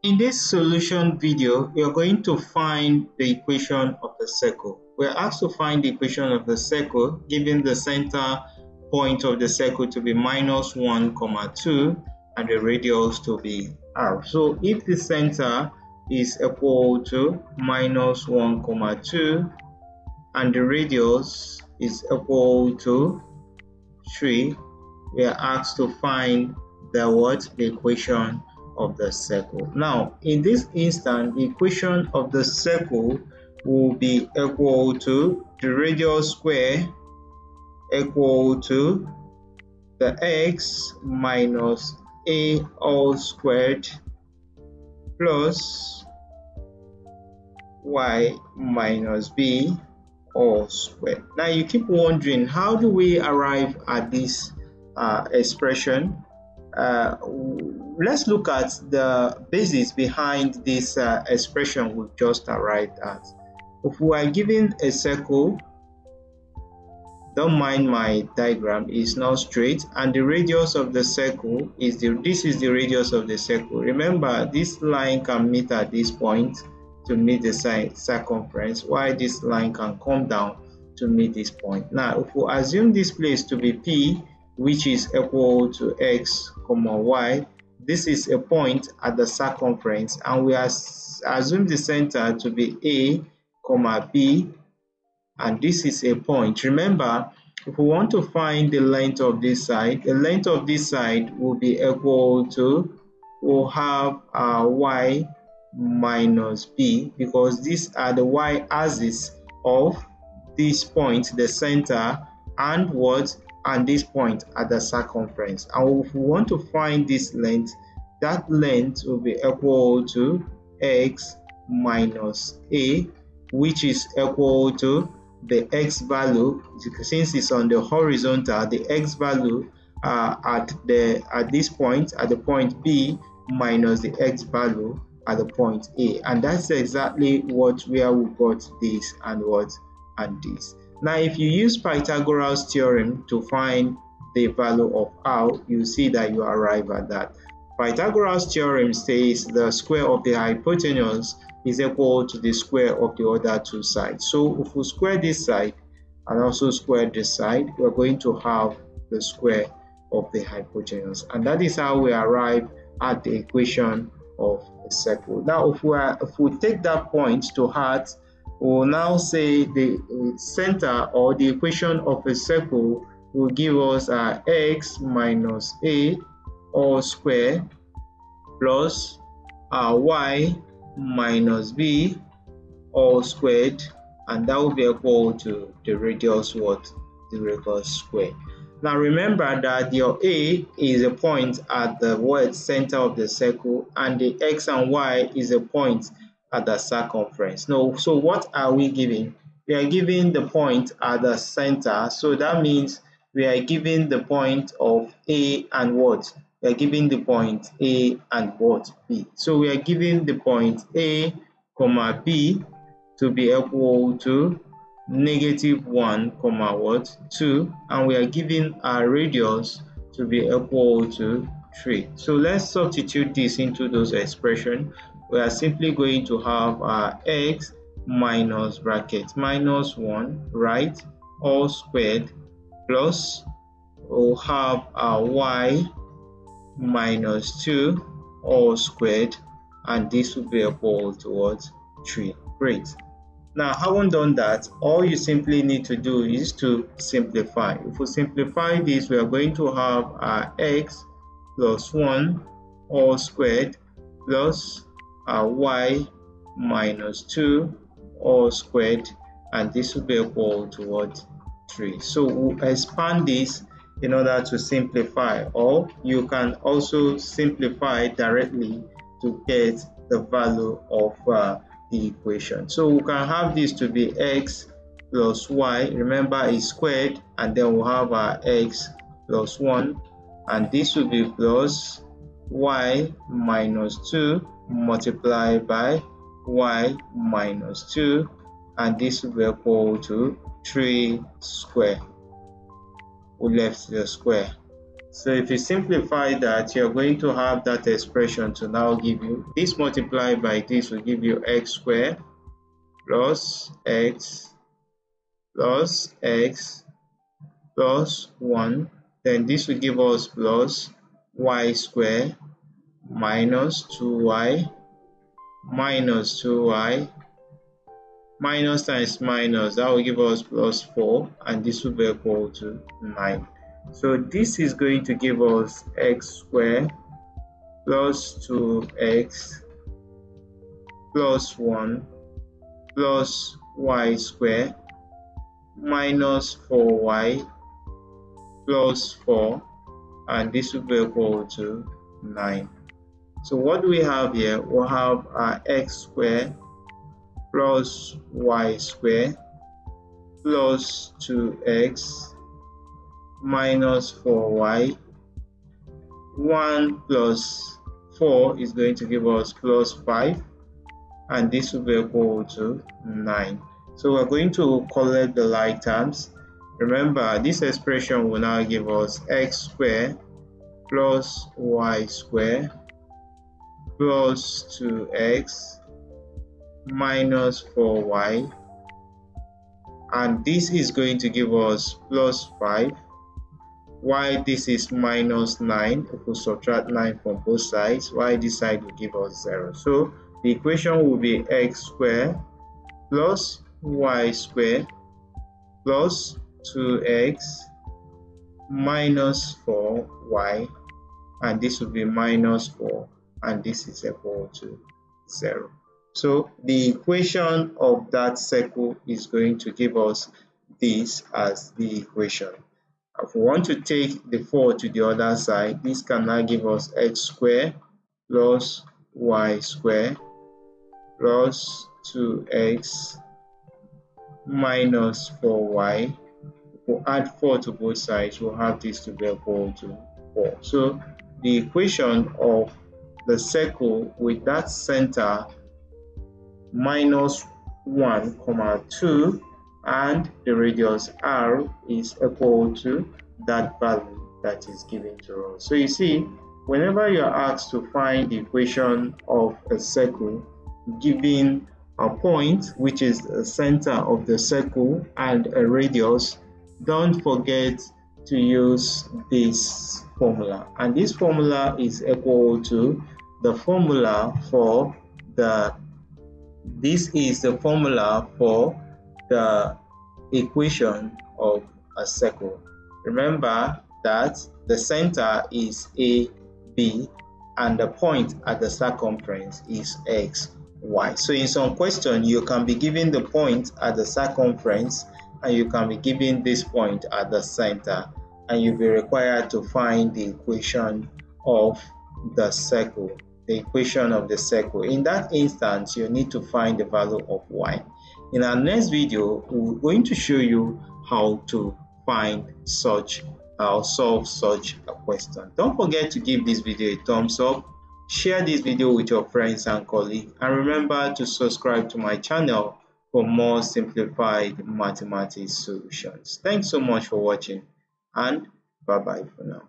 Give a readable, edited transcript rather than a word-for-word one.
In this solution video, we are going to find the equation of the circle. We are asked to find the equation of the circle, given the center point of the circle to be -1, 2, and the radius to be r. So if the center is equal to -1, 2, and the radius is equal to 3, we are asked to find the equation of the circle. Now, in this instance, the equation of the circle will be equal to the radius square equal to the x minus a all squared plus y minus b all squared. Now you keep wondering, how do we arrive at this expression? Let's look at the basis behind this expression we've just arrived at. If we are given a circle, don't mind my diagram, is not straight, and the radius of the circle is this is the radius of the circle. Remember, this line can meet at this point to meet the circumference, while this line can come down to meet this point. Now, if we assume this place to be P, which is equal to x, y, this is a point at the circumference, and we assume the center to be A, B, and this is a point. Remember, if we want to find the length of this side, the length of this side will be equal to, we'll have y minus b, because these are the y-axis of this point, the center, and this point at the circumference. And if we want to find this length, that length will be equal to x minus a, which is equal to the x value. Since it's on the horizontal, the x value at this point, at the point B, minus the x value at the point A, and that's exactly where we got this and this. Now, if you use Pythagoras theorem to find the value of r, you see that you arrive at that. Pythagoras theorem says the square of the hypotenuse is equal to the square of the other two sides. So if we square this side and also square this side, we're going to have the square of the hypotenuse, and that is how we arrive at the equation of a circle. Now, if we take that point to heart, we'll now say the center or the equation of a circle will give us x minus a all square plus y minus b all squared, and that will be equal to the radius the radius square. Now remember that your A is a point at the center of the circle, and the x and y is a point at the circumference. Now, so what are we giving? We are giving the point at the center, so that means we are giving the point of A and what? We are giving the point A and what? B. So we are giving the point A, B to be equal to -1, 2, and we are given our radius to be equal to 3. So let's substitute this into those expressions. We are simply going to have our x minus bracket -1, right, all squared, plus we'll have our y minus 2 all squared, and this will be equal to 3. Great. Now, having done that, all you simply need to do is to simplify. If we simplify this, we are going to have our x plus 1 all squared plus our y minus 2 all squared, and this will be equal to 3. So we'll expand this in order to simplify, or you can also simplify directly to get the value of the equation. So we can have this to be x plus y, remember is squared, and then we'll have our x plus 1, and this will be plus y minus 2 multiplied by y minus 2, and this will be equal to 3 square. We left the square. So if you simplify that, you're going to have that expression to now give you this multiplied by this will give you x squared plus x plus 1. Then this will give us plus y squared minus 2y minus 2y minus times minus, that will give us plus 4, and this will be equal to 9. So this is going to give us x squared plus 2x plus 1 plus y squared minus 4y plus 4, and this will be equal to 9. So what do we have here? We'll have our x squared plus y squared plus 2x minus 4y. 1 plus 4 is going to give us plus 5, and this will be equal to 9. So we're going to collect the like terms. Remember, this expression will now give us x squared plus y squared plus 2x minus 4y, and this is going to give us plus 5, while this is minus 9. If we subtract 9 from both sides, while this side will give us 0. So the equation will be x squared plus y squared plus 2x minus 4y, and this will be minus 4, and this is equal to 0. So the equation of that circle is going to give us this as the equation. If we want to take the 4 to the other side, this can now give us x squared plus y squared plus 2x minus 4y. If we add 4 to both sides, we'll have this to be equal to 4. So the equation of the circle with that center minus 1, 2, and the radius r is equal to that value that is given to us. So you see, whenever you're asked to find the equation of a circle given a point, which is the center of the circle, and a radius, don't forget to use this formula. And this formula is equal to the formula for the equation of a circle. Remember that the center is A, B, and the point at the circumference is X, Y. So in some question, you can be given the point at the circumference, and you can be given this point at the center, and you'll be required to find the equation of the circle. The equation of the circle. In that instance, you need to find the value of y. In our next video, we're going to show you how to find such or solve such a question. Don't forget to give this video a thumbs up, share this video with your friends and colleagues, and remember to subscribe to my channel for more simplified mathematics solutions. Thanks so much for watching, and bye bye for now.